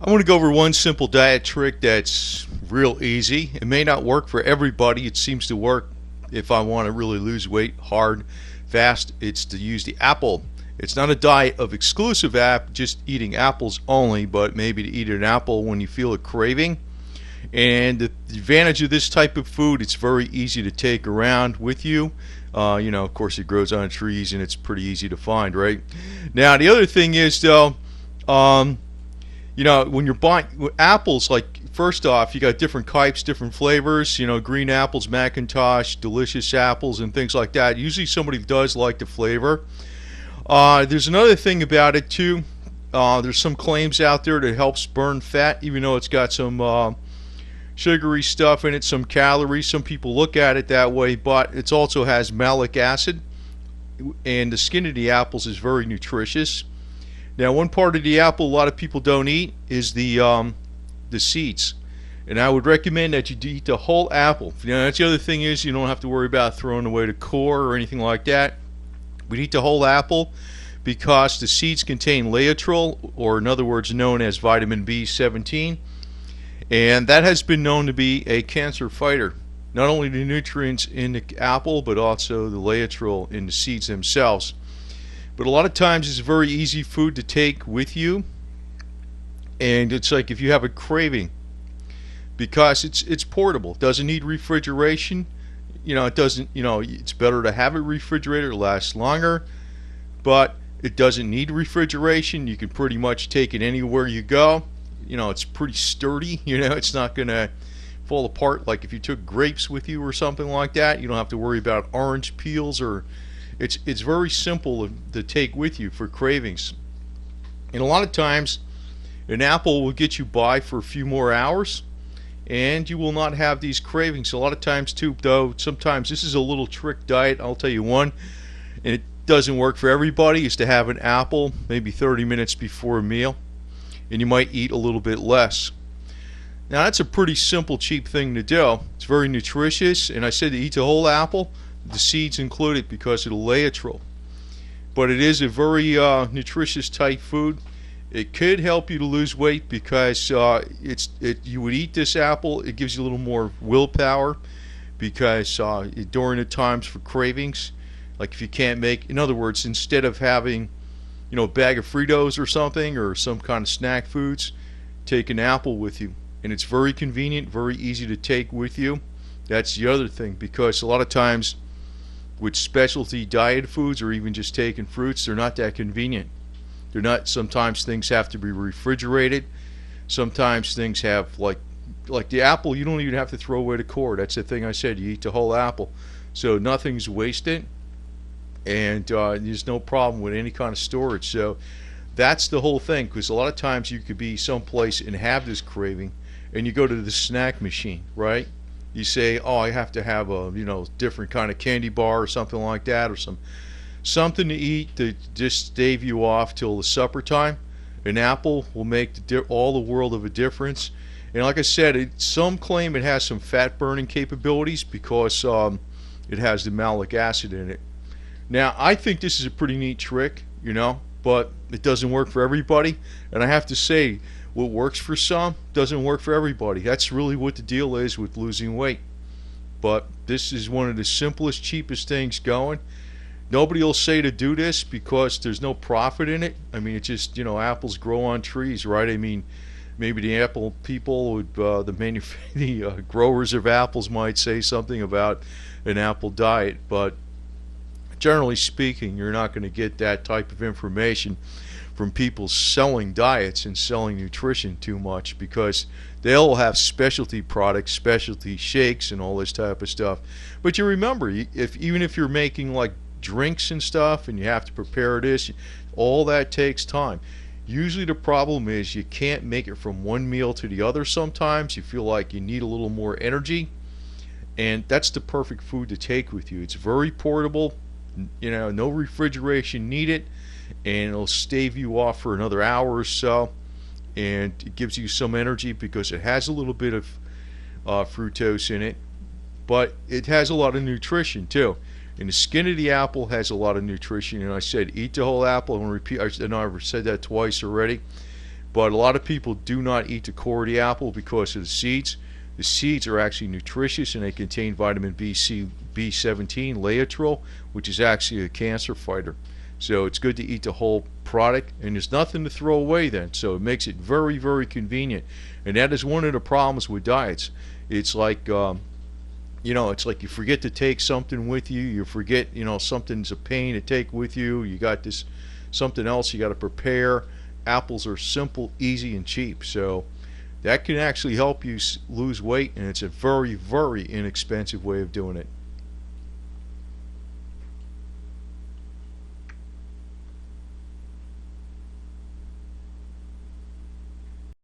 I want to go over one simple diet trick that's real easy. It may not work for everybody. It seems to work if I want to really lose weight hard, fast. It's to use the apple. It's not a diet of exclusive just eating apples only, but maybe to eat an apple when you feel a craving. And the advantage of this type of food, it's very easy to take around with you. Of course, it grows on trees and it's pretty easy to find, right? Now, the other thing is, though, um, when you're buying apples, like first off, you got different types, different flavors. Green apples, Macintosh, delicious apples, and things like that. Usually, somebody does like the flavor. There's another thing about it too. There's some claims out there that it helps burn fat, even though it's got some sugary stuff in it, some calories. Some people look at it that way, but it also has malic acid, and the skin of the apples is very nutritious. Now, one part of the apple a lot of people don't eat is the seeds, and I would recommend that you eat the whole apple. That's the other thing is you don't have to worry about throwing away the core or anything like that. We eat the whole apple because the seeds contain laetrile, or in other words, known as vitamin B17, and that has been known to be a cancer fighter. Not only the nutrients in the apple, but also the laetrile in the seeds themselves. But a lot of times it's a very easy food to take with you, and it's like if you have a craving, because it's portable. It doesn't need refrigeration. It doesn't. It's better to have it refrigerated. It lasts longer, but it doesn't need refrigeration. You can pretty much take it anywhere you go. It's pretty sturdy. It's not gonna fall apart like if you took grapes with you or something like that. You don't have to worry about orange peels or. It's very simple to take with you for cravings. And a lot of times, an apple will get you by for a few more hours, and you will not have these cravings. A lot of times, too, though, sometimes this is a little trick diet. I'll tell you one, and it doesn't work for everybody, is to have an apple maybe 30 minutes before a meal, and you might eat a little bit less. Now, that's a pretty simple, cheap thing to do. It's very nutritious, and I said to eat the whole apple, the seeds included, because of the laetrile. But it is a very nutritious type food. It could help you to lose weight because you would eat this apple. It gives you a little more willpower because during the times for cravings, like if you can't make, in other words, instead of having a bag of Fritos or something or some kind of snack foods, take an apple with you. And it's very convenient, very easy to take with you. That's the other thing, because a lot of times with specialty diet foods or even just taking fruits, they're not that convenient. They're not. Sometimes things have to be refrigerated. Sometimes things have like the apple. You don't even have to throw away the core. That's the thing I said. You eat the whole apple, so nothing's wasted, and there's no problem with any kind of storage. So that's the whole thing. Because a lot of times you could be someplace and have this craving, and you go to the snack machine, right? You say, oh, I have to have a different kind of candy bar or something like that, or something to eat to just stave you off till the supper time. An apple will make all the world of a difference. And like I said, some claim it has some fat burning capabilities because it has the malic acid in it. Now, I think this is a pretty neat trick, but it doesn't work for everybody. And I have to say, what works for some doesn't work for everybody. That's really what the deal is with losing weight. But this is one of the simplest, cheapest things going. Nobody will say to do this because there's no profit in it. I mean, it's just, apples grow on trees, right? I mean, maybe the apple people, the growers of apples might say something about an apple diet, but generally speaking, you're not going to get that type of information from people selling diets and selling nutrition too much, because they'll have specialty products, specialty shakes, and all this type of stuff. But you remember, even if you're making like drinks and stuff, and you have to prepare this, all that takes time. Usually the problem is you can't make it from one meal to the other. Sometimes you feel like you need a little more energy, and that's the perfect food to take with you. It's very portable, no refrigeration needed, and it'll stave you off for another hour or so, and it gives you some energy because it has a little bit of fructose in it, but it has a lot of nutrition too. And the skin of the apple has a lot of nutrition. And I said, eat the whole apple. I want to repeat. I know I've said that twice already, But a lot of people do not eat the core of the apple because of the seeds. The seeds are actually nutritious and they contain vitamin B, C, B17, laetrile, which is actually a cancer fighter. So it's good to eat the whole product, and there's nothing to throw away then. So it makes it very, very convenient. And that is one of the problems with diets. It's like, it's like you forget to take something with you. You forget, something's a pain to take with you. You got this something else you got to prepare. Apples are simple, easy, and cheap. So that can actually help you lose weight, and it's a very, very inexpensive way of doing it.